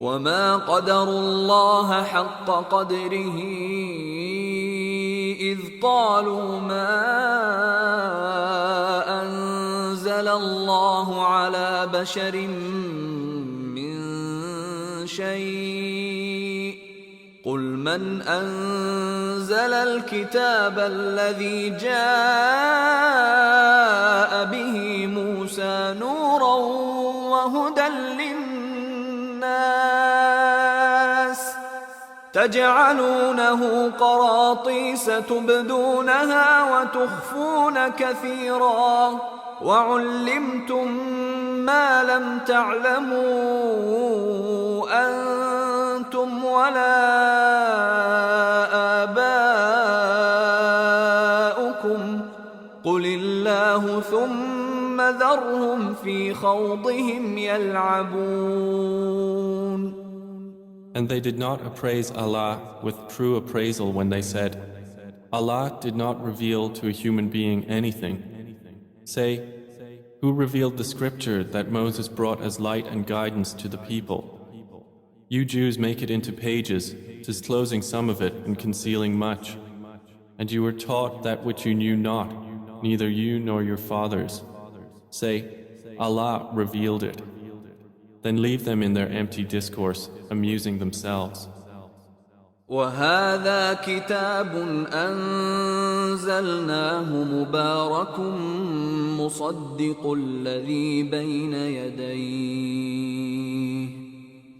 وما قدروا الله حق قدره إذ قالوا ما أنزل الله على بشر من شيء قل من أنزل الكتاب الذي جاء به موسى نورا وهدى للناس تجعلونه قراطيس تبدونها وتخفون كثيرا وعلمتم ما لم تعلموا أنتم ولا آباؤكم قل الله ثم ذرهم في خوضهم يلعبون. And they did not appraise Allah with true appraisal when they said, Allah did not reveal to a human being anything. Say, who revealed the scripture that Moses brought as light and guidance to the people? You Jews make it into pages, disclosing some of it and concealing much. And you were taught that which you knew not, neither you nor your fathers. Say, Allah revealed it. Then leave them in their empty discourse, amusing themselves. وهذا كتاب أنزلناه مبارك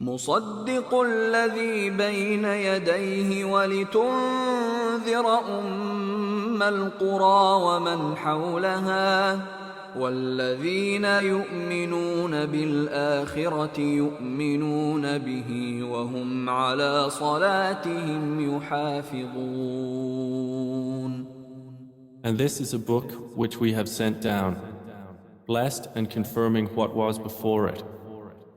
مصدق الذي بين يديه ولتنذر أم القرى ومن حولها والذين يؤمنون بالآخرة يؤمنون به وهم على صلاتهم يحافظون. And this is a book which we have sent down, blessed and confirming what was before it,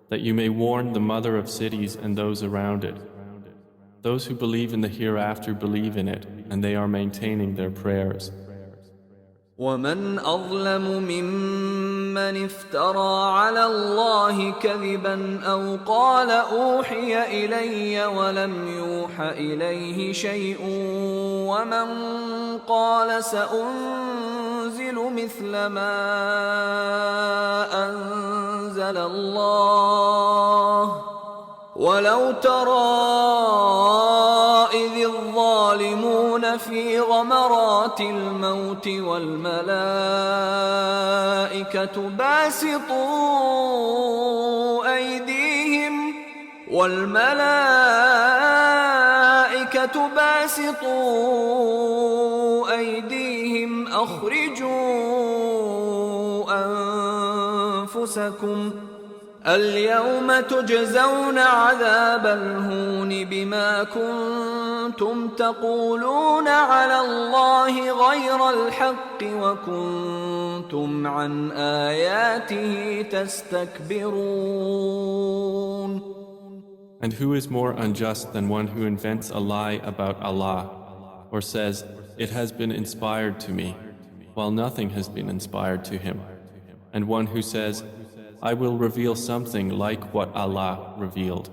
that you may warn the mother of cities and those around it. Those who believe in the hereafter believe in it, and they are maintaining their prayers. ومن أظلم ممن افترى على الله كذبا أو قال أوحي إلي ولم يوح إليه شيء ومن قال سأنزل مثل ما أنزل الله ولو ترى إذ الظالمون في غمرات الموت والملائكة باسطوا أيديهم أخرجوا أنفسكم اليوم تجزون عذاب الهون بما كنتم تقولون على الله غير الحق وكنتم عن آياته تستكبرون. And who is more unjust than one who invents a lie about Allah, or says, it has been inspired to me, while nothing has been inspired to him, and one who says, I will reveal something like what Allah revealed.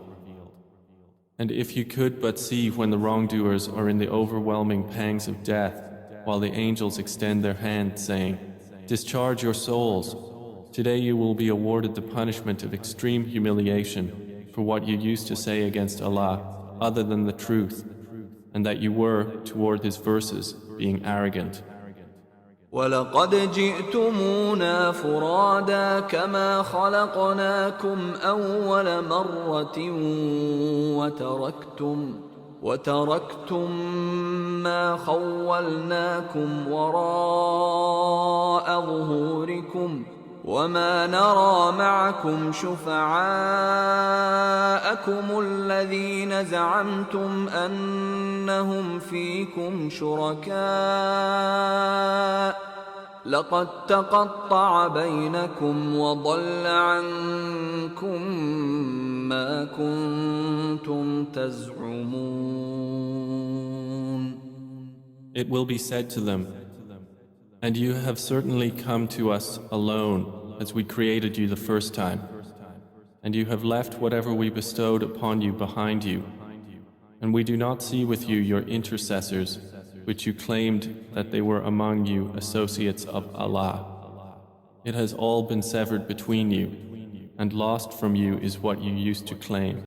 And if you could but see when the wrongdoers are in the overwhelming pangs of death, while the angels extend their hand, saying, discharge your souls. Today you will be awarded the punishment of extreme humiliation for what you used to say against Allah other than the truth, and that you were, toward His verses, being arrogant. وَلَقَدْ جِئْتُمُونَا فُرَادَى كَمَا خَلَقْنَاكُمْ أَوَّلَ مَرَّةٍ وَتَرَكْتُمْ مَا خَوَّلْنَاكُمْ وَرَاءَ ظُهُورِكُمْ وَمَا نَرَى مَعَكُمْ شُفَعَاءَكُمُ الَّذِينَ زَعَمْتُمْ أَنَّهُمْ فِيكُمْ شُرَكَاءُ لَقَدْ تَقَطَّعَ بَيْنَكُمْ وَضَلَّ عَنكُمْ مَا كُنتُمْ تَزْعُمُونَ. It will be said to them, and you have certainly come to us alone as we created you the first time. And you have left whatever we bestowed upon you behind you. And we do not see with you your intercessors, which you claimed that they were among you associates of Allah. It has all been severed between you, and lost from you is what you used to claim.